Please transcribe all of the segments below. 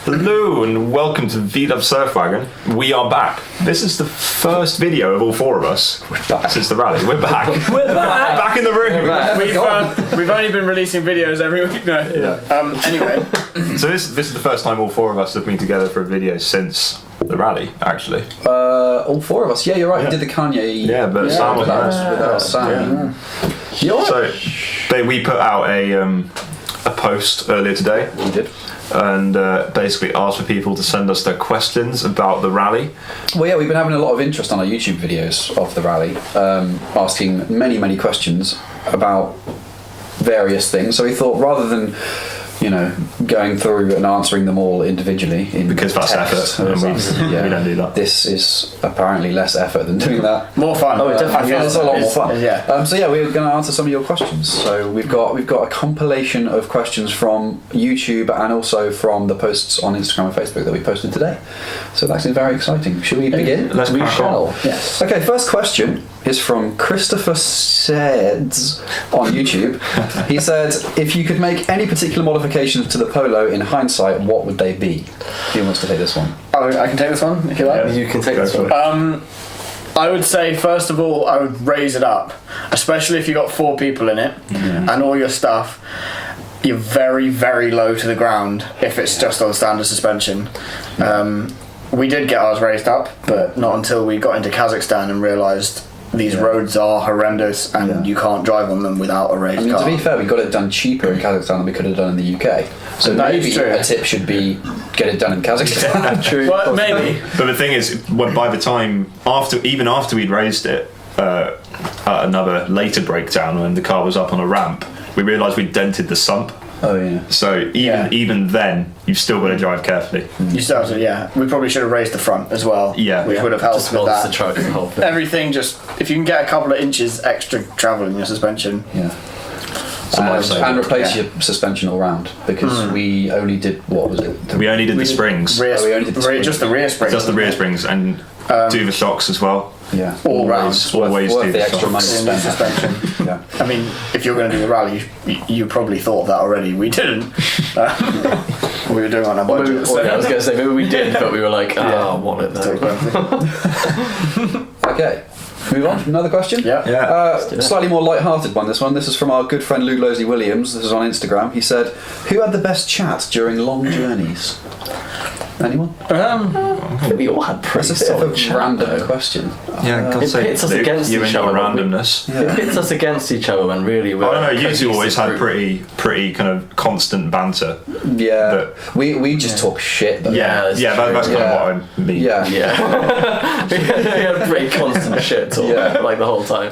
Hello and welcome to V-Dub Surf Wagon. We are back. This is the first video of all four of us since the rally. We're back. We're back. Back in the room. We've only been releasing videos every week now. Yeah. Anyway. So this is the first time all four of us have been together for a video since the rally, actually. All four of us. Yeah, you're right. Yeah. We did the Kanye. Yeah, but Sam was without Sam. Yeah. So we put out a post earlier today. We did. And basically asked for people to send us their questions about the rally. Well, yeah, we've been having a lot of interest on our YouTube videos of the rally, asking many questions about various things. So we thought, rather than going through and answering them all individually because that's effort, and we don't do that. This is apparently less effort than doing that. More fun. Oh, it definitely is a lot more fun. Yeah. So yeah, we're going to answer some of your questions. So we've got a compilation of questions from YouTube and also from the posts on Instagram and Facebook that we posted today. So that's very exciting. Should we begin? Let's we crack shall. on. Yes. Okay. First question is from Christopher Seds on YouTube. He said, if you could make any particular modifications to the Polo in hindsight, what would they be? Who wants to take this one? Oh, I can take this one if you like. Yeah, you can take this one. I would say, first of all, I would raise it up, especially if you got 4 people in it and all your stuff. You're very, very low to the ground if it's just on standard suspension. We did get ours raised up, but not until we got into Kazakhstan and realised these roads are horrendous and you can't drive on them without a raised car. To be fair, we got it done cheaper in Kazakhstan than we could have done in the UK. So maybe a tip should be get it done in Kazakhstan. True. Well, maybe. But the thing is, by the time even after we'd raised it, at another later breakdown when the car was up on a ramp, we realised we'd dented the sump. Oh yeah. So even then, you've still got to drive carefully. You still have to, We probably should have raised the front as well. Yeah. Which would have helped just with that. The truck, the whole thing. Everything, just if you can get a couple of inches extra travel in your suspension. Yeah. And replace your suspension all round, because we only did, what was it? We only did the springs. We only did the springs. Just the rear springs. Just the rear springs, and do the shocks as well. Yeah. All round. Always worth do the extra money in suspension. Yeah. I mean, if you're going to do the rally, you probably thought of that already. We didn't. We were doing it on our budget. I was going to say, maybe we did, but we were like, want it though. Okay. Move on. Another question? Yeah. Slightly more light-hearted one, this one. This is from our good friend Lou Losley Williams. This is on Instagram. He said, who had the best chat during long journeys? Anyone? We all had pretty That's a bit solid of a chat, random question. Yeah, it pits us against you each and your other. randomness. It pits us against each other when really we're I don't know, you two always had pretty kind of constant banter. Yeah. We just talk shit though. That's kind of what I mean. Yeah. we had pretty constant shit talk like the whole time.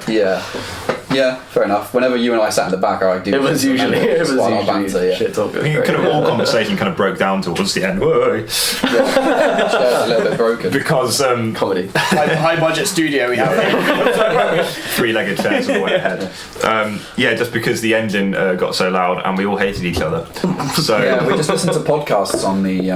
Yeah, fair enough. Whenever you and I sat in the back, I do. It was usually banter, shit talk. I mean, kind of all conversation kind of broke down towards the end. Whoa. It's a little bit broken Because comedy. High budget studio we have here. 3-legged chairs all the way ahead. Just because the engine got so loud and we all hated each other. So we just listened to podcasts on the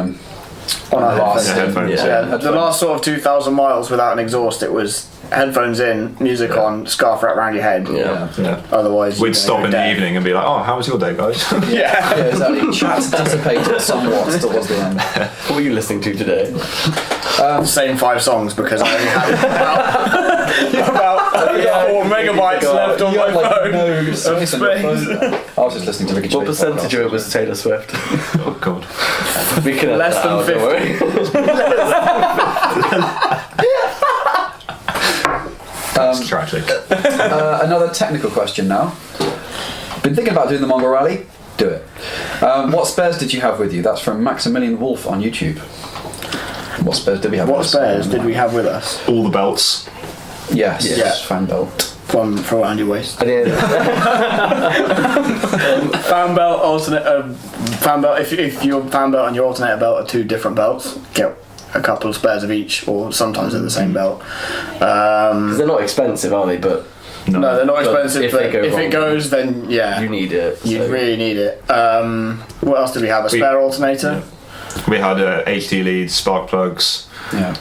on our last headphones. The last sort of 2,000 miles without an exhaust, it was headphones in, music on, scarf wrapped around your head. Yeah. Otherwise, we'd stop in the evening and be like, "Oh, how was your day, guys?" Yeah, exactly. Chat dissipated somewhat towards the end. What were you listening to today? Same 5 songs because I only had about 4 megabytes left on my phone. No space on your phone. I was just listening to Ricky. What percentage of it was Taylor Swift? Oh God. We can less than 50. That's tragic. Another technical question now. Been thinking about doing the Mongol Rally? Do it. What spares did you have with you? That's from Maximilian Wolf on YouTube. What spares did we have? What spares did we have with us? All the belts. Yes. Fan belt. One for around your waist. Fan belt, alternate. Fan belt. If your fan belt and your alternator belt are 2 different belts, get a couple of spares of each, or sometimes they're the same belt. Because they're not expensive, are they? But no, they're not expensive. But if it goes, then you need it. You really need it. What else did we have? A spare alternator. We had HT leads, spark plugs. Yeah.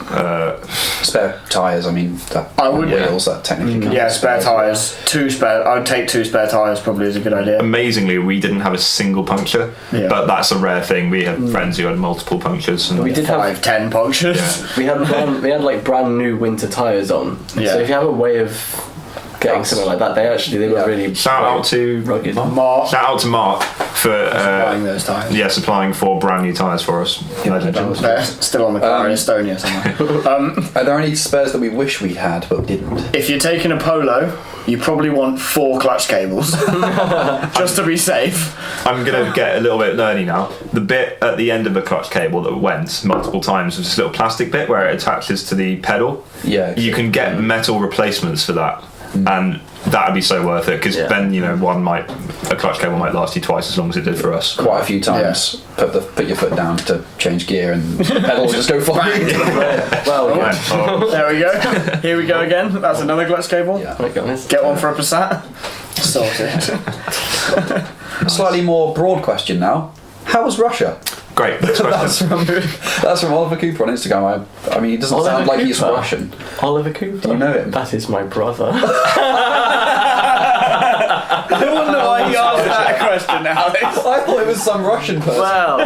Spare tyres, I mean, that I would- wheels that technically count. Yeah, spare tyres. I would take 2 spare tyres probably is a good idea. Amazingly, we didn't have a single puncture, Yeah. but that's a rare thing. We had friends who had multiple punctures. And We did have 5-10 punctures. we had like brand new winter tyres on. Yeah. So if you have a way of getting something like that, they were really Shout out to rugged. Mark Shout out to Mark for buying those tyres. supplying 4 brand new tyres for us. Legend. They're still on the car in Estonia somewhere. Are there any spares that we wish we had but didn't? If you're taking a Polo, you probably want 4 clutch cables just to be safe. I'm going to get a little bit nerdy now. The bit at the end of a clutch cable that went multiple times was this little plastic bit where it attaches to the pedal. Yeah. You can get metal replacements for that. And that would be so worth it because then a clutch cable might last you twice as long as it did for us. Quite a few times. Put your foot down to change gear and the pedal will just go flying. Well, Yeah. Oh, There we go. Here we go again. That's another clutch cable. Yeah. my goodness. Get one for a Passat. Sorted. A slightly more broad question now. How was Russia? great. Next question. That's from Oliver Cooper on Instagram. I mean, he doesn't Oliver sound like he's Cooper? Russian. Oliver Cooper. Do you know him? That is my brother. I wonder why he asked that question, Alex. I thought it was some Russian person. Well,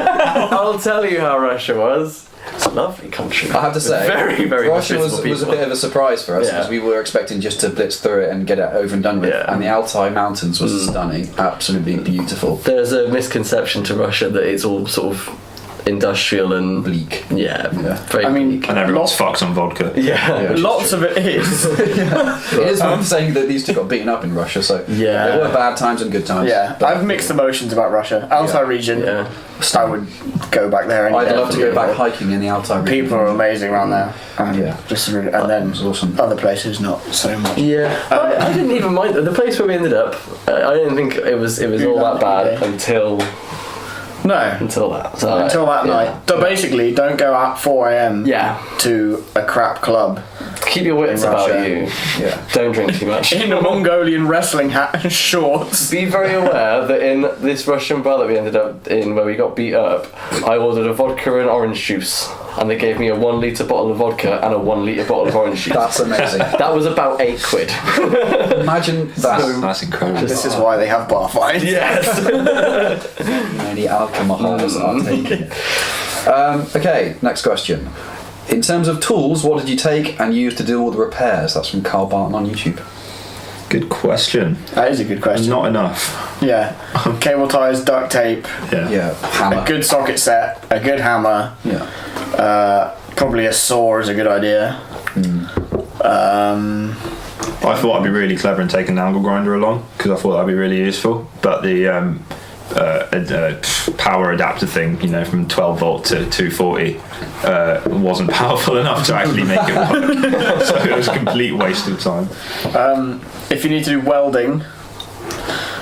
I'll tell you how Russia was. It's a lovely country. I have to say, very, very Russia was hospitable a people. bit of a surprise for us Yeah. because we were expecting just to blitz through it and get it over and done with. Yeah. And the Altai Mountains was stunning, absolutely beautiful. There's a misconception to Russia that it's all sort of industrial and Bleak. Yeah, Yeah. very I mean, bleak. And everyone's fucked on vodka. Yeah. Yeah. lots of it is. It is worth saying that these two got beaten up in Russia, so Yeah. there were bad times and good times. Yeah, But I've mixed emotions about Russia. Altai Yeah. region, Yeah. I would go back there any I'd day love to for go the- back hiking in the Altai region. People are amazing around there. Yeah. Just really, and then was awesome. other places not so much. Yeah, I didn't even mind the place where we ended up. I didn't think it was all that bad until No, that. So, until that yeah. night. So basically, don't go out 4 a.m. Yeah. to a crap club Keep your wits In about Russia. you. Yeah. Don't drink too much. in a Mongolian wrestling hat and shorts. Be very aware that in this Russian bar that we ended up in, where we got beat up, I ordered a vodka and orange juice, and they gave me a 1 litre bottle of vodka and a 1 litre bottle of orange juice. That's amazing. That was about £8. Imagine that. That's incredible. This is why they have bar fights. Yes. Many alcohols are taken. Okay, next question. In terms of tools, what did you take and use to do all the repairs? That's from Carl Barton on YouTube. Good question. That is a good question. Not enough. Yeah, cable ties, duct tape, Yeah. Yeah, hammer. a good socket set, a good hammer. Yeah. Probably a saw is a good idea. I thought I'd be really clever and take an angle grinder along because I thought that'd be really useful. But the power adapter thing, from 12 volt to 240, wasn't powerful enough to actually make it work. So it was a complete waste of time. If you need to do welding,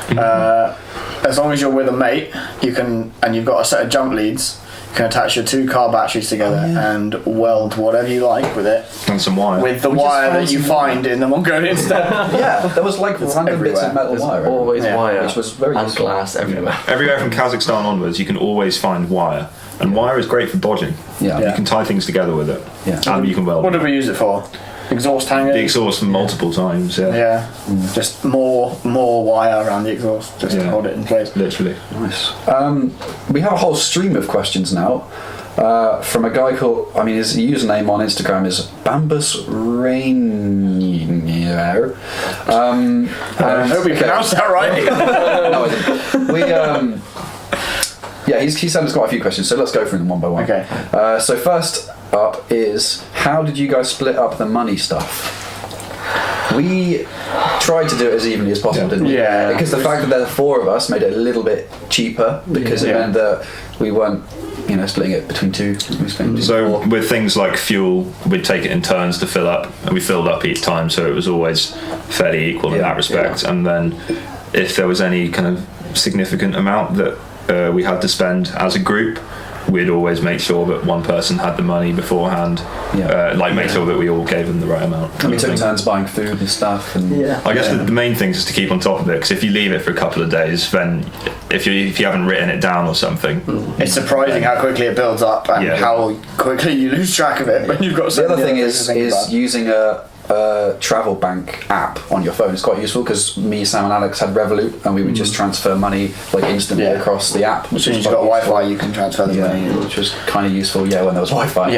as long as you're with a mate, you can, and you've got a set of jump leads, you can attach your 2 car batteries together and weld whatever you like with it, And some wire. with the We just wire found that you some find in the Mongolian steppe. Yeah, there was like random bits of metal wire. Always Yeah. wire Which was very and useful. glass everywhere. Everywhere from Kazakhstan onwards, you can always find wire. And wire is great for bodging. Yeah. You can tie things together with it. Yeah. And you can weld. What did we use it for? Exhaust hanger? The exhaust multiple times, Yeah, just more wire around the exhaust just to Yeah. hold it in place. Literally. Nice. We have a whole stream of questions now from a guy called, his username on Instagram is Bambus Rainier. I hope we pronounced that right. No, I didn't. He sent us quite a few questions, so let's go through them one by one. Okay. So first up is, how did you guys split up the money stuff? We tried to do it as evenly as possible, didn't we? Yeah. Because the fact that there were 4 of us made it a little bit cheaper because it Yeah. meant that we weren't, splitting it between 2. We spent So 4. with things like fuel, we'd take it in turns to fill up, and we filled up each time, so it was always fairly equal in Yeah, that respect. yeah. And then if there was any kind of significant amount that we had to spend as a group, we'd always make sure that one person had the money beforehand. Make sure that we all gave them the right amount. And we took turns buying food and stuff. And I guess the main thing is to keep on top of it, because if you leave it for a couple of days, then if you haven't written it down or something, it's surprising how quickly it builds up and how quickly you lose track of it when you've got. The other thing is using a travel bank app on your phone is quite useful, because me, Sam, and Alex had Revolut, and we would just transfer money like instantly across the app. As soon as you've got Wi-Fi, you can transfer the money, which was kind of useful. Yeah, when there was Wi-Fi.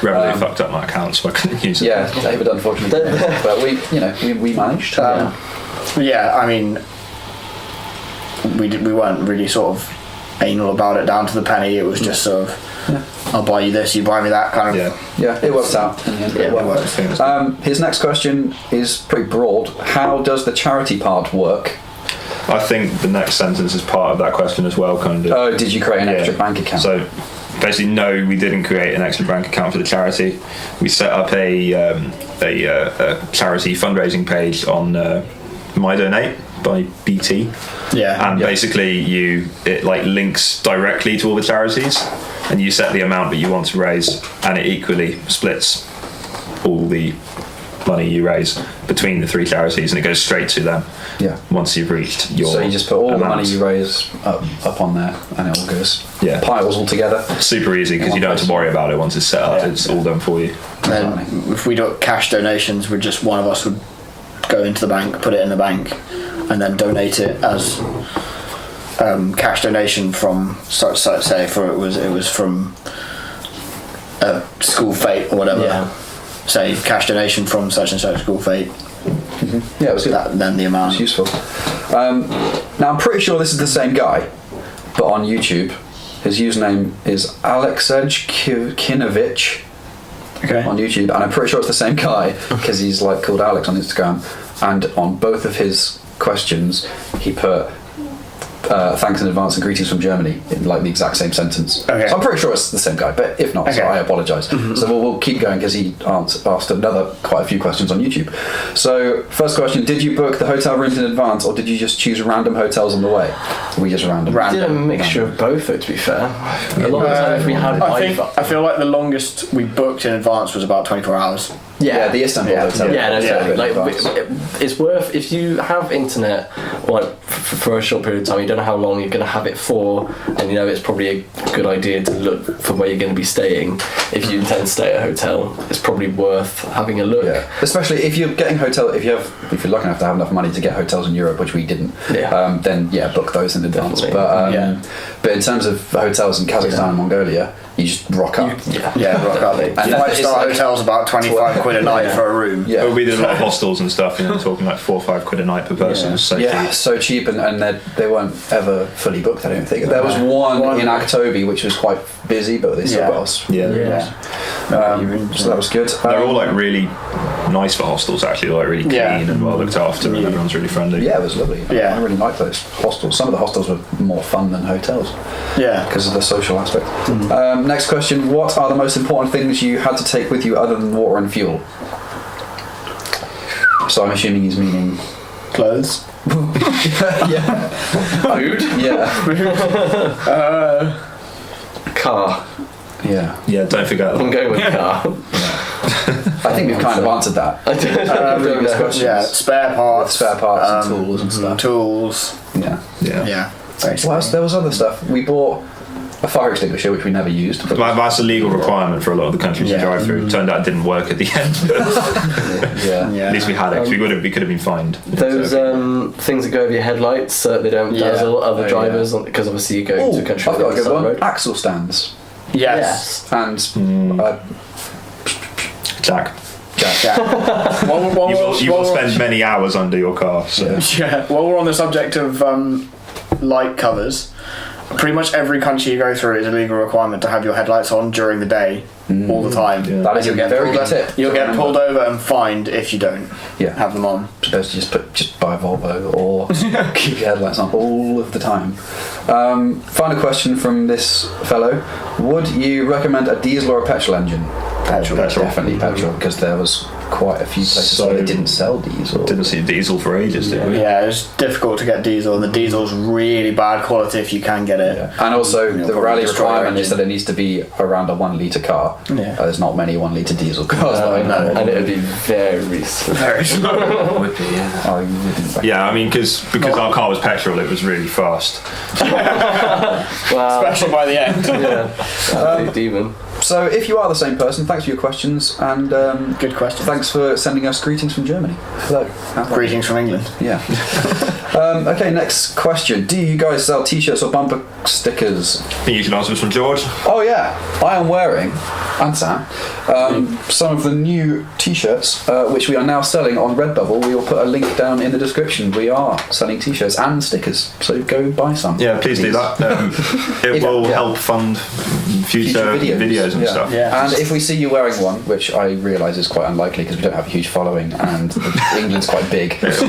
Revolut fucked up my account, so I couldn't use it. Yeah, David unfortunately didn't, but we managed. I mean, we weren't really sort of anal about it down to the penny. It was just sort of, I'll buy you this, you buy me that kind of. Yeah, it works out. In the end, it works. His next question is pretty broad. How does the charity part work? I think the next sentence is part of that question as well, kind of. Oh, did you create an extra bank account? So basically, no, we didn't create an extra bank account for the charity. We set up a charity fundraising page on My Donate by BT. And basically it links directly to all the charities, and you set the amount that you want to raise, and it equally splits all the money you raise between the 3 charities, and it goes straight to them. Once you've reached your. So you just put all the money you raise up on there, and it all goes piles all together. Super easy, because you don't have to worry about it once it's set up. It's all done for you. And then if we do cash donations, one of us would go into the bank, put it in the bank, and then donate it as cash donation from, say, it was from a school fete or whatever. Say cash donation from such and such school fete. Yeah, it was good. Then the amount. It's useful. Now I'm pretty sure this is the same guy, but on YouTube, his username is Alexej Kinovich. On YouTube, and I'm pretty sure it's the same guy, because he's called Alex on Instagram, and on both of his questions he put thanks in advance and greetings from Germany in the exact same sentence. So I'm pretty sure it's the same guy, but if not, so I apologise. So we'll keep going, because he asked quite a few questions on YouTube. So first question: did you book the hotel rooms in advance, or did you just choose random hotels on the way? We just random. We did a mixture of both, though, to be fair. A lot of the time, if we had I feel like the longest we booked in advance was about 24 hours. Yeah, the Istanbul hotel. It's worth, if you have internet for a short period of time, you don't know how long you're going to have it for, and it's probably a good idea to look for where you're going to be staying. If you intend to stay at a hotel, it's probably worth having a look. Especially if you're getting if you're lucky enough to have enough money to get hotels in Europe, which we didn't. Then book those in advance. But in terms of hotels in Kazakhstan and Mongolia, you just rock up. Rock up. And 5-star hotels about 25 quid a night for a room. But we did a lot of hostels and stuff, talking 4 or 5 quid a night per person. So cheap, and they weren't ever fully booked, I don't think. There was one in Aktobe which was quite busy, but they still got us. So that was good. They're all really nice for hostels, actually, really clean and well looked after, and everyone's really friendly. Yeah, it was lovely. I really liked those hostels. Some of the hostels were more fun than hotels. Because of the social aspect. Next question: what are the most important things you had to take with you other than water and fuel? So I'm assuming he's meaning clothes. Food. Car. Don't forget that. I'm going with car. I think we've kind of answered that. Previous questions. Spare parts and tools and stuff. Tools. Well, there was other stuff. We bought a fire extinguisher, which we never used. But that's a legal requirement for a lot of the countries you drive through. Turned out it didn't work at the end. At least we had it, because we could have been fined. Those things that go over your headlights so they don't dazzle other drivers, because obviously you're going to a country. I've got a good one. Road. Axle stands. Yes. And Jack. You will spend many hours under your car. So. While we're on the subject of light covers, pretty much every country you go through is a legal requirement to have your headlights on during the day, all the time. That is a very good tip. You'll get pulled over and fined if you don't have them on. Supposed to just buy a Volvo or keep your headlights on all of the time. Final question from this fellow: would you recommend a diesel or a petrol engine? Petrol. Definitely petrol, because there was quite a few places where they didn't sell diesel. Didn't see diesel for ages, did we? Yeah, it's difficult to get diesel, and the diesel's really bad quality if you can get it. Yeah. And also, You'll the probably rally destroy your requirement is engine. that it needs to be around a 1 litre car. Yeah. There's not many 1 litre diesel cars that I know. And it would be very slow. Very slow. Would be, yeah. I wouldn't Yeah, I mean, because our car was petrol, it was really fast. Wow. Especially by the end. Yeah. Demon. So, if you are the same person, thanks for your questions, and Good question. thanks for sending us greetings from Germany. Hello. How about Greetings from England. Yeah. Okay, next question. Do you guys sell t-shirts or bumper stickers? I think you should answer this from George. Oh yeah, I am wearing, and Sam, some of the new t-shirts, which we are now selling on Redbubble. We will put a link down in the description. We are selling t-shirts and stickers, so go buy some. Yeah, please do that. It will help fund future videos and stuff. Yeah. And if we see you wearing one, which I realise is quite unlikely because we don't have a huge following and England's quite big. Alex is a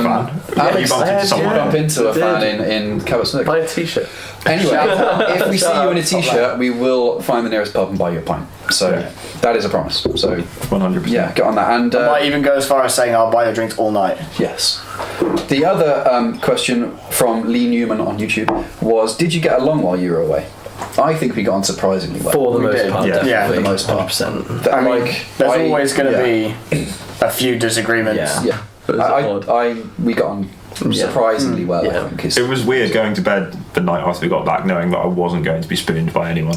fan. Alex, you bumped into someone. bump into a fan in Cabot Buy a t-shirt. Anyway, if we see you in a t-shirt, we will find the nearest pub and buy you a pint. So that is a promise. So 100%. yeah, get on that. And I might even go as far as saying I'll buy your drinks all night. yes. The other question from Lee Newman on YouTube was, did you get along while you were away? I think we got on surprisingly well. For the We most did. part, Yeah. definitely. Yeah, for the most part. 100%. I mean, there's always going to be a few disagreements. Yeah. Yeah. But it's odd. We got on surprisingly well, Yeah. I think. It was weird going to bed the night after we got back knowing that I wasn't going to be spooned by anyone.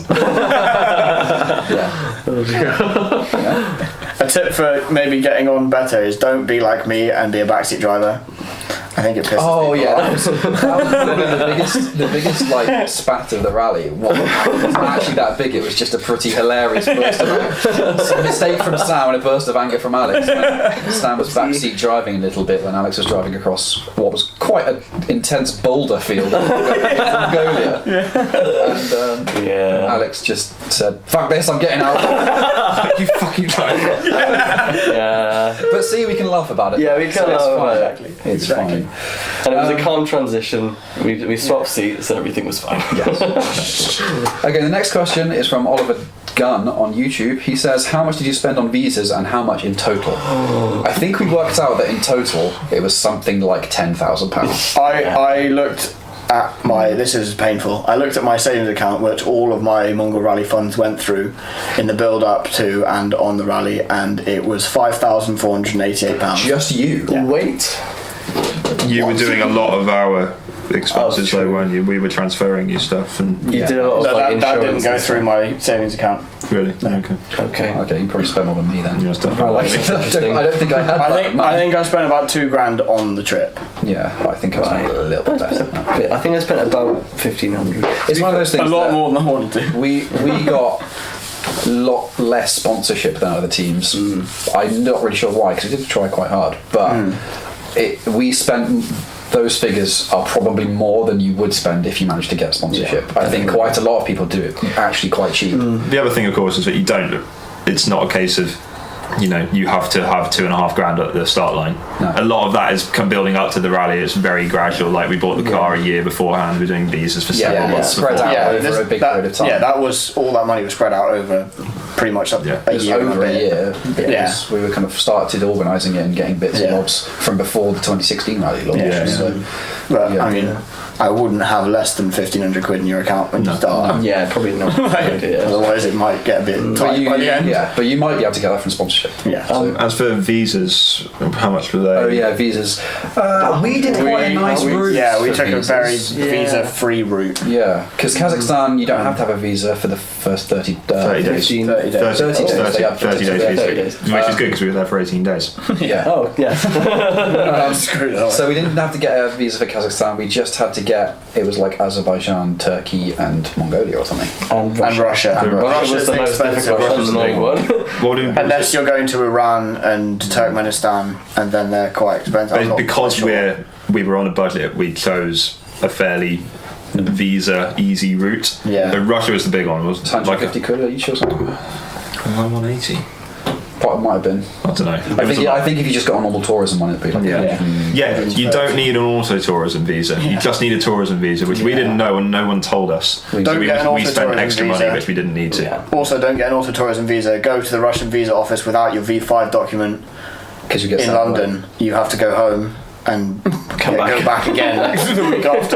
A tip for maybe getting on better is don't be like me and be a backseat driver. I think it pisses Oh people yeah, off. that was probably the biggest like spat of the rally. It wasn't actually that big. It was just a pretty hilarious burst of anger. A mistake from Sam and a burst of anger from Alex. Sam was backseat driving a little bit when Alex was driving across what was quite an intense boulder field in Mongolia. And Alex just said, "Fuck this! I'm getting out." You fucking drive. Yeah. But see, we can laugh about it. Yeah, we can So it's laugh fine. about it. It's fine. And it was a calm transition. We swapped seats and everything was fine. Yes. Okay, the next question is from Oliver Gunn on YouTube. He says, how much did you spend on visas and how much in total? I think we worked out that in total it was something like £10,000. I looked at this is painful. I looked at my savings account, which all of my Mongol Rally funds went through in the build up to and on the rally, and it was £5,488. Just you? Yeah. Wait. You were doing a lot of our expenses though, weren't you? We were transferring you stuff and You did a lot of No, like that didn't insurance go and through my savings account. really? Okay. Okay. Okay, you probably spent more than me then. Yeah, stuff I like don't think I had that. I think I spent about $2,000 on the trip. Yeah, I think I spent a little bit better than that. I think I spent about 1,500. It's one of those things A lot that more than I wanted to. we got a lot less sponsorship than other teams. I'm not really sure why, because we did try quite hard, but we spent. Those figures are probably more than you would spend if you managed to get sponsorship. I think quite a lot of people do it actually quite cheap. The other thing, of course, is that you don't. It's not a case of, you know, you have to have $2,500 at the start line. No. A lot of that is building up to the rally. It's very gradual. Like we bought the car a year beforehand. We're doing visas for several months spread before. out over a big period of time. Yeah, that was all that money was spread out over pretty much a It was year. and over a bit. year because we were kind of started organising it and getting bits and Yeah. bobs from before the 2016 rally launched. Yeah. So, But yeah. I mean, I wouldn't have less than £1,500 in your account when you start. Yeah, probably not. Yeah. Otherwise, it might get a bit but tight by the end. but you might be able to get that from sponsorship. Yeah. As for visas, how much were they? Oh yeah, visas. We did quite a nice route. Yeah, we for took visas. a very visa-free route. Yeah, because Kazakhstan, you don't have to have a visa for the first 30 30 days. 15, 30 days. 30 days. 30 days. 30 days. Which is good because we were there for 18 days. Yeah. Oh, yeah. Screw that. So we didn't have to get a visa for Kazakhstan. We just had to get. It was like Azerbaijan, Turkey, and Mongolia or something. And Russia. Russia was the most difficult one, the main one. What do Unless you're going to Iran and Turkmenistan, and then they're quite expensive. I'm not because quite sure. we were on a budget, we chose a fairly visa easy route. Yeah. So Russia was the big one, wasn't it? 150 quid each or something. 180. might have been. I don't know. I think if you just got a normal tourism one, it'd be like Yeah, you don't need an auto tourism visa. You just need a tourism visa, which we didn't know and no one told us. Don't So get an we spent auto-tourism extra money visa. which we didn't need to. Yeah. Also, don't get an auto tourism visa. Go to the Russian visa office without your V5 document because you get in sent away. London. You have to go home and Come back. go back again the week after.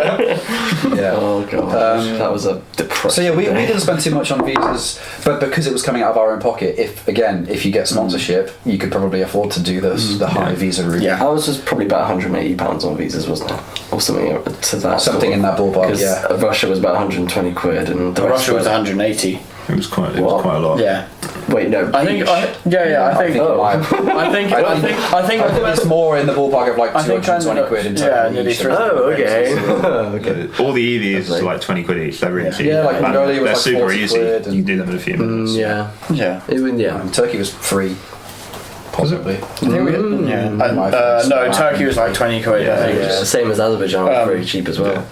Yeah. Oh god, that was a depressing. So yeah, we day. didn't spend too much on visas, but because it was coming out of our own pocket, if you get sponsorship, you could probably afford to do the high visa route. Yeah. Ours was probably about £180 on visas, wasn't it? Or something to that. Something in that ballpark, Because yeah. Russia was about 120 quid, and the rest Russia was were- 180. It was quite a lot. Yeah. Wait, no. I think. each. I think. Oh. I think. It's more in the ballpark of like I think 220 quid in total. yeah, nearly each. 300. Oh, okay. All the EVs are like 20 quid each. They're really cheap. Yeah, like And Mongolia was they're like super 40 easy. quid You and- can do them in a few minutes. Yeah. Yeah. Yeah. Turkey was free, possibly. Yeah. No, Turkey was like 20 quid. I think. Yeah, same as Azerbaijan, was very cheap as well.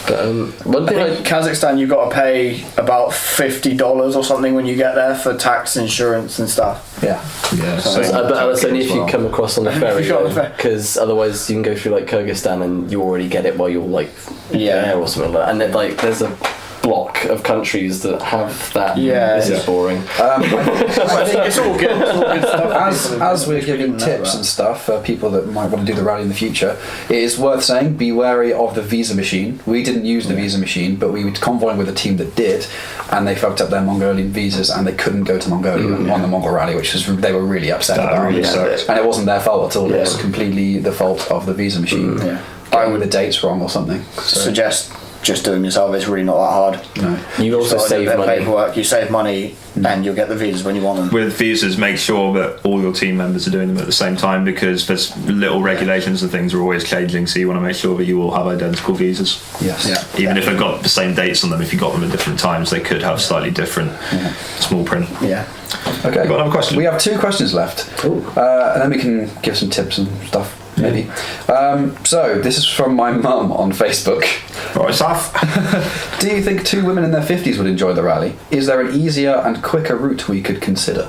But one I thing think Kazakhstan, you've got to pay about $50 or something when you get there for tax, insurance, and stuff. Yeah. Yeah, but that's only if you come across on the ferry, If you're on the ferry. because otherwise you can go through like Kyrgyzstan and you already get it while you're like there or something like that. And then like there's a block of countries that have that. Yeah. This is boring. I think it's all good. It's all good stuff. As we're giving tips and stuff for people that might want to do the rally in the future, it is worth saying be wary of the visa machine. We didn't use the visa machine, but we were convoying with a team that did, and they fucked up their Mongolian visas and they couldn't go to Mongolia on the Mongol Rally, which was they were really upset That about. really sucked. And it wasn't their fault at all. It Yeah. was completely the fault of the visa machine. Yeah. Getting the dates wrong or something. So, Suggest just doing yourself. It's really not that hard. no. You also Just gotta do a save bit of money. paperwork. You save money, and you'll get the visas when you want them. With visas, make sure that all your team members are doing them at the same time, because there's little regulations and things are always changing, so you want to make sure that you all have identical visas. Yes. Yeah. Even if they've got the same dates on them, if you got them at different times, they could have slightly different small print. Yeah. Okay. Got another question? We have 2 questions left. And then we can give some tips and stuff, maybe. So, this is from my mum on Facebook. Right, Saf. Do you think 2 women in their 50s would enjoy the rally? Is there an easier and quicker route we could consider?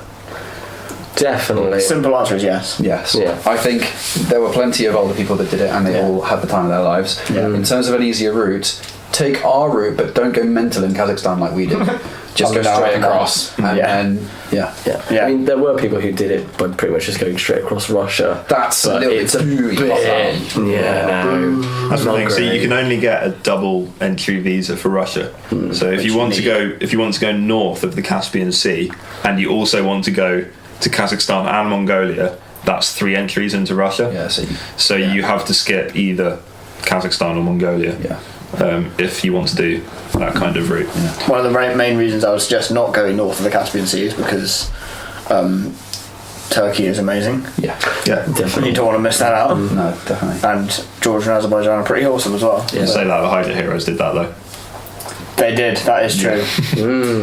Definitely. Simple answer is yes. Yes. Yeah. I think there were plenty of older people that did it and they all had the time of their lives. In terms of an easier route, take our route, but don't go mental in Kazakhstan like we did. Just go No, straight no. across. And then, Yeah. Yeah. I mean, there were people who did it by pretty much just going straight across Russia. That's a but little it's a bit too bit. Yeah, no. That's the Not thing. So you great. can only get a double entry visa for Russia. So if you want to go north of the Caspian Sea, and you also want to go to Kazakhstan and Mongolia, that's 3 entries into Russia. Yeah, see. So you have to skip either Kazakhstan or Mongolia. Yeah. If you want to do that kind of route. One of the main reasons I would suggest not going north of the Caspian Sea is because Turkey is amazing. Yeah. Yeah. You don't want to miss that out. No, definitely. And Georgia and Azerbaijan are pretty awesome as well. You say that the Hydra Heroes did that though, They did. That is true.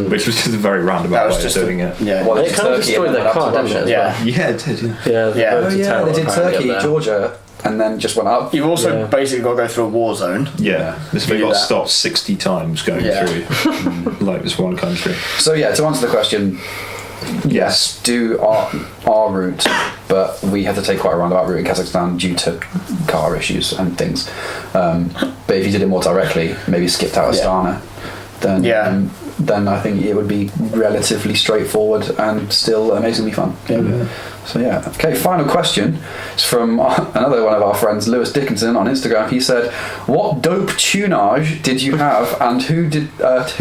which was just a very That roundabout was way of just doing it. Yeah. Well, They did kind of Turkey destroyed and then their went up car, to didn't it? Russia. as Yeah. Yeah, it did. Yeah. Yeah. Yeah. Oh yeah, they did Turkey, Georgia, and then just went up. You've also Yeah. basically got to go through a war zone. Yeah, this Do thing got that. stopped 60 times going Yeah. through like this one country. So yeah, to answer the question, yes, do our route, but we have to take quite a roundabout route in Kazakhstan due to car issues and things. But if you did it more directly, maybe skipped out Astana, then then I think it would be relatively straightforward and still amazingly fun. So yeah. Okay, final question. It's from another one of our friends, Lewis Dickinson, on Instagram. He said, "What dope tunage did you have, and who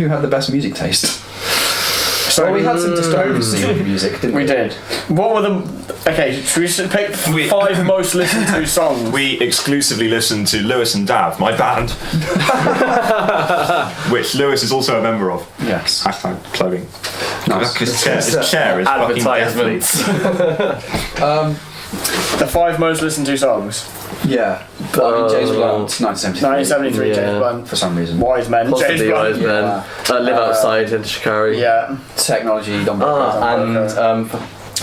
had the best music taste?" So we had some dystopian music, didn't we? We did. What were the... Okay, should we pick 5 most listened to songs? We exclusively listened to Lewis and Dav, my band, which Lewis is also a member of. Yes. Hashtag plugging. Nice. His chair is fucking deathly. The 5 most listened to songs. Yeah. James Blunt, 1973. 1973, Yeah. James Blunt. For some reason. Wise Men, James Possibly Blunt. Wise Men. Live Outside in Shikari. Yeah. Technology, don't And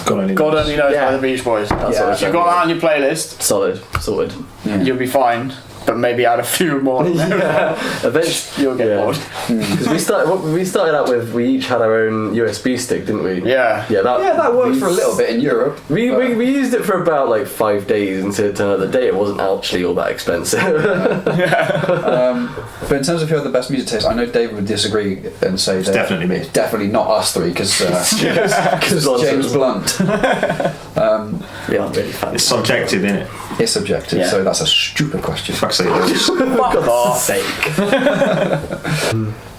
God only God knows. Only Knows Yeah. by the Beach Boys. Yeah. If you've got that on your playlist, solid, sorted. Yeah. you'll be fine. but maybe add a few more. Yeah, eventually You'll get bored. Because we started out with, we each had our own USB stick, didn't we? Yeah. That worked for a little bit in Europe. We used it for about like 5 days until it turned out the day it wasn't actually all that expensive. But in terms of who had the best music taste, I know David would disagree and say that definitely me. it's definitely not us three because James Blunt. We aren't really fans. It's subjective, isn't it? It's subjective, Yeah. so that's a stupid question. Fuck's sake. Lewis. Fuck off. Sake.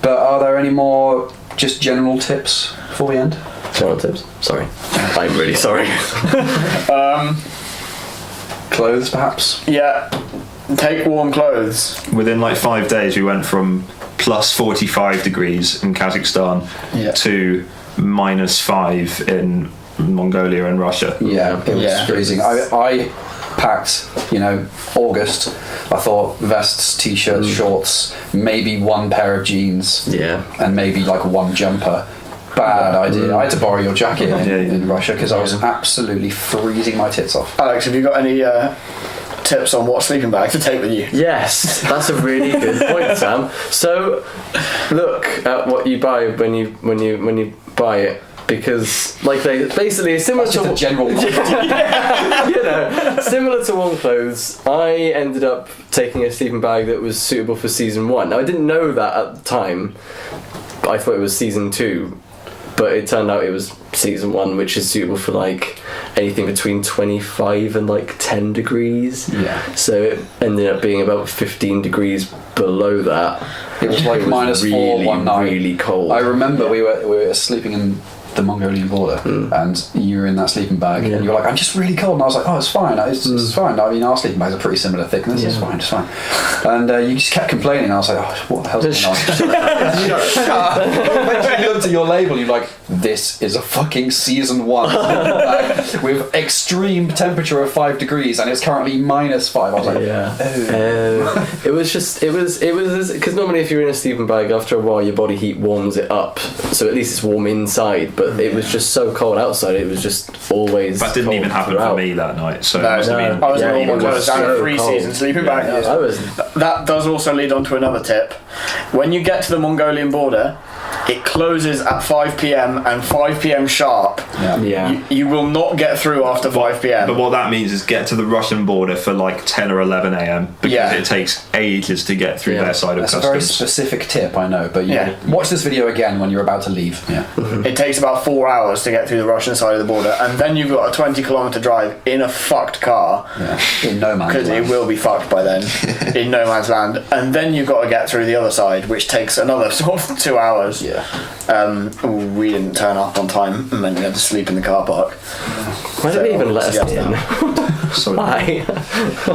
But are there any more just general tips before we end? General tips. Sorry. I'm really sorry. Clothes, perhaps? Yeah. Take warm clothes. Within like 5 days, we went from plus 45 degrees in Kazakhstan Yeah. to -5 in Mongolia and Russia. Yeah, it was Yeah. freezing. I packed, August. I thought vests, t-shirts, shorts, maybe one pair of jeans, Yeah. and maybe like one jumper. Bad idea. I had to borrow your jacket in Russia because I was absolutely freezing my tits off. Alex, have you got any tips on what sleeping bag to take with you? Yes, that's a really good point, Sam. So, look at what you buy when you buy it, because they basically it's similar That's just to a general similar to warm clothes. I ended up taking a sleeping bag that was suitable for season 1. Now I didn't know that at the time. But I thought it was season 2. But it turned out it was season 1, which is suitable for like anything between 25 and like 10 degrees. Yeah. So it ended up being about 15 degrees below that. It was like -4 one night. Really cold. I remember we were sleeping in the Mongolian border, and you were in that sleeping bag, and you were like, "I'm just really cold," and I was like, "Oh, it's fine. It's fine. I mean, our sleeping bags are pretty similar thickness. It's fine. It's fine." And you just kept complaining. And I was like, "Oh, what the hell's going on?" When you looked at your label, you're like, "This is a fucking season 1 sleeping bag with extreme temperature of 5 degrees, and it's currently -5." I was like, It was because normally if you're in a sleeping bag, after a while your body heat warms it up, so at least it's warm inside. But it was just so cold outside. It was just always. That didn't cold even happen throughout. for me that night. So No, it must have been. I was in Yeah, all my it was clothes down so a 3-season cold. sleeping bag. I was. That does also lead on to another tip. When you get to the Mongolian border, it closes at 5 p.m. and 5 p.m. sharp. Yeah. You will not get through after 5 p.m. But what that means is get to the Russian border for like 10 or 11 a.m. because Yeah. it takes ages to get through their side of that's a very customs. specific tip, I know, but Yeah. watch this video again when you're about to leave. Yeah. It takes about 4 hours to get through the Russian side of the border, and then you've got a 20-kilometre drive in a fucked car, In no man's because land. it will be fucked by then, in no man's land. And then you've got to get through the other side, which takes another sort of 2 hours. Yeah. We didn't turn up on time, and then we had to sleep in the car park. Why did they even let us Suggest in? So Why?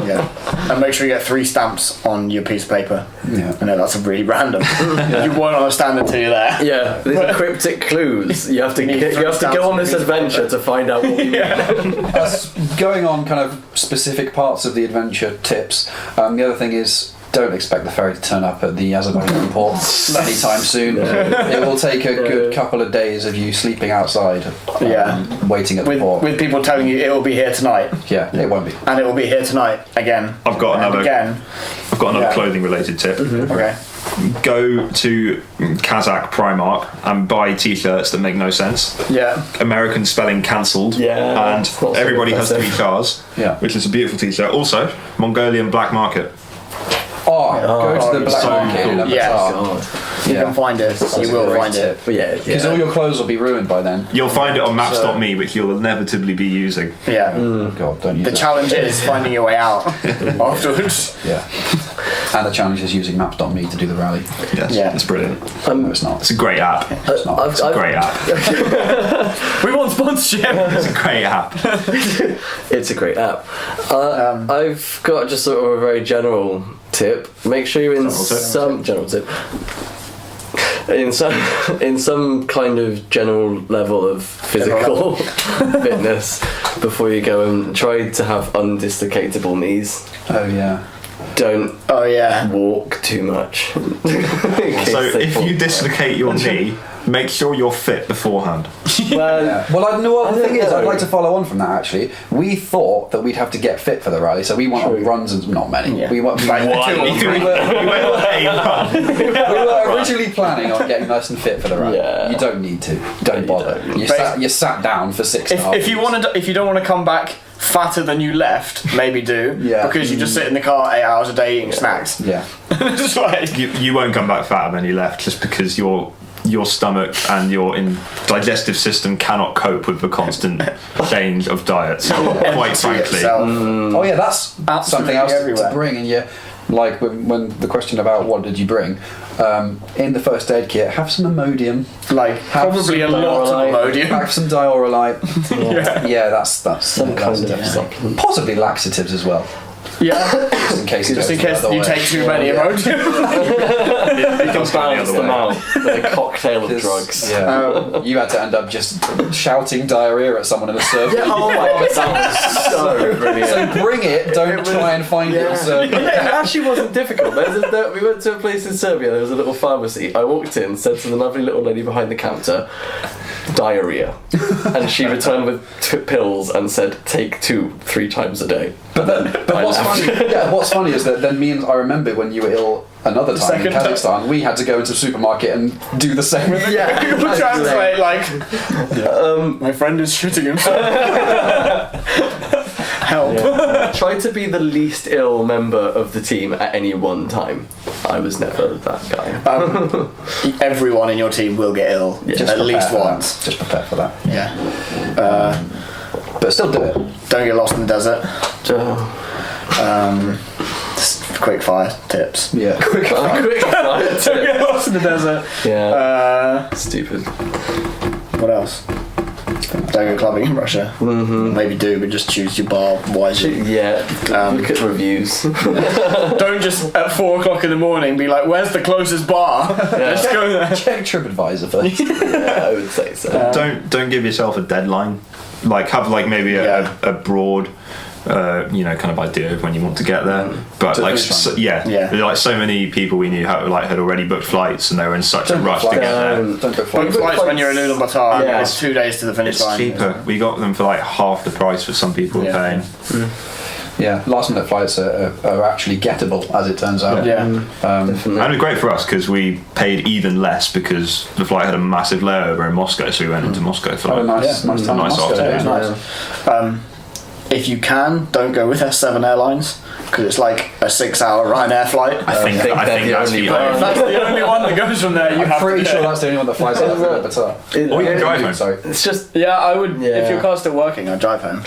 Yeah. And make sure you get 3 stamps on your piece of paper. Yeah. I know that's really random. You won't understand until you're there. Yeah, these are cryptic clues. You have to go on this adventure to find out what we mean. Going on kind of specific parts of the adventure tips, the other thing is don't expect the ferry to turn up at the Azerbaijan port anytime soon. It will take a good couple of days of you sleeping outside, waiting at the port. With people telling you it will be here tonight, Yeah, it won't be. and it will be here tonight again. I've got and another. again. I've got another Yeah. clothing-related tip. Okay. Go to Kazakh Primark and buy T-shirts that make no sense. Yeah. American spelling cancelled. Yeah, And that's not so everybody has impressive. 3 cars. Yeah. Which is a beautiful T-shirt. Also, Mongolian black market. Go to the black so market in a cool. Yes. bazaar. You can find it. You will find it. But yeah, Because all your clothes will be ruined by then. You'll find it on Maps.me, which you'll inevitably be using. Yeah. God, don't use The that. challenge is finding your way out afterwards. Yeah. And the challenge is using Maps.me to do the rally. Yes, Yeah. it's brilliant. No, it's not. It's a great app. It's not. It's a great app. We want sponsorship. It's a great app. It's a great app. I've got just sort of a very general tip. Make sure you're in general tip. In some kind of general level of physical fitness before you go, and try to have undislocatable knees. Oh, yeah. Don't Oh yeah. walk too much. So if you dislocate your knee, make sure you're fit beforehand. Well, Yeah. Well, the thing is, I'd like to follow on from that. Actually, we thought that we'd have to get fit for the rally, so we went on runs and not many. Yeah. We went. We were originally planning on getting nice and fit for the rally. Yeah. You don't need to. Don't bother. You sat down for 6.5 If you if you don't want to come back fatter than you left, maybe do. Yeah. Because you just sit in the car 8 hours a day eating snacks. Yeah. Just like You won't come back fatter than you left just because your stomach and your digestive system cannot cope with the constant change of diets. Quite frankly. Oh yeah, that's Absolutely something else to everywhere. bring. And yeah, like when the question about what did you bring, in the first aid kit, have some Imodium. like probably a lot of Imodium. Have some Diorolite. Yeah, that's some kind of definitely- supplement. possibly laxatives as well, Yeah. just in case. Just in case you take too many Yeah. Imodium. It comes down the Balance other them way. out with a cocktail of This- drugs. Yeah, you had to end up just shouting diarrhea at someone in a circle. Oh my god, that was so brilliant. So bring it. Don't try and find it in a circle. It actually wasn't difficult. We went to a place in Serbia, there was a little pharmacy. I walked in, said to the lovely little lady behind the counter, diarrhea. And she returned with pills and said, take 2-3 times a day. But what's laughed. funny? Yeah, what's funny is that then I remember when you were ill another time in Second time. Kazakhstan, we had to go into the supermarket and do the same. Yeah. People translate like my friend is shitting himself. Help. Yeah. Try to be the least ill member of the team at any one time. I was never that guy. Everyone in your team will get ill Just at prepare least for that. once. Just prepare for that. Yeah. But still do it. Don't get lost in the desert. Just quick fire tips. Yeah. Quick. Quick fire Don't tip. get lost in the desert. Yeah. Stupid. What else? Don't go clubbing in Russia. Mm-hmm. Maybe do, but just choose your bar wisely. Yeah. Look at reviews. Don't just at 4 o'clock in the morning be like, "Where's the closest bar?" Let's go there. Check TripAdvisor first. Yeah, I would say so. Don't give yourself a deadline. Like have maybe a broad kind of idea of when you want to get there. But To like finish on. like so many people we knew had already booked flights and they were in such a rush to get there. Don't book Book flights. flights when you're in Ulaanbaatar. Yeah. It's 2 days to the finish It's line. cheaper. We got them for like half the price for some people were paying. Yeah, last minute flights are actually gettable, as it turns out. Yeah. And it was great for us because we paid even less because the flight had a massive layover in Moscow, so we went into Moscow for Had a like nice time in nice Moscow. afternoon. Yeah, nice. If you can, don't go with S7 Airlines because it's like a 6-hour Ryanair flight. I think they're that's the only the But if that's the only one that goes from there, you I'm have pretty to sure do it. that's the only one that flies out of Ulaanbaatar. Or you can drive home. Sorry. It's just. Yeah, I would. Yeah. If your car's still working, I'd drive home.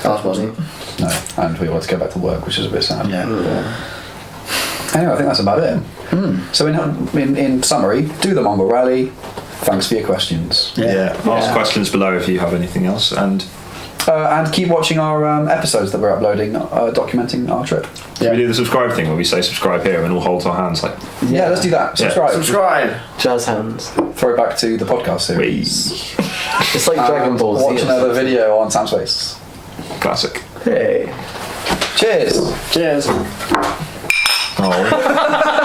Ours wasn't. No, and we wanted to go back to work, which is a bit sad. Yeah. Anyway, I think that's about it. So in summary, do the Mongol Rally. Thanks for your questions. Yeah. Ask questions below if you have anything else, and And keep watching our episodes that we're uploading, documenting our trip. we do the subscribe thing where we say subscribe here and all hold our hands like Yeah, let's do that. Subscribe. Subscribe. Jazz hands. Throw back to the podcast series. It's like Dragon Ball Z. Watch or another something. video on Sam's Face. classic. Hey. Cheers. Cheers. Oh.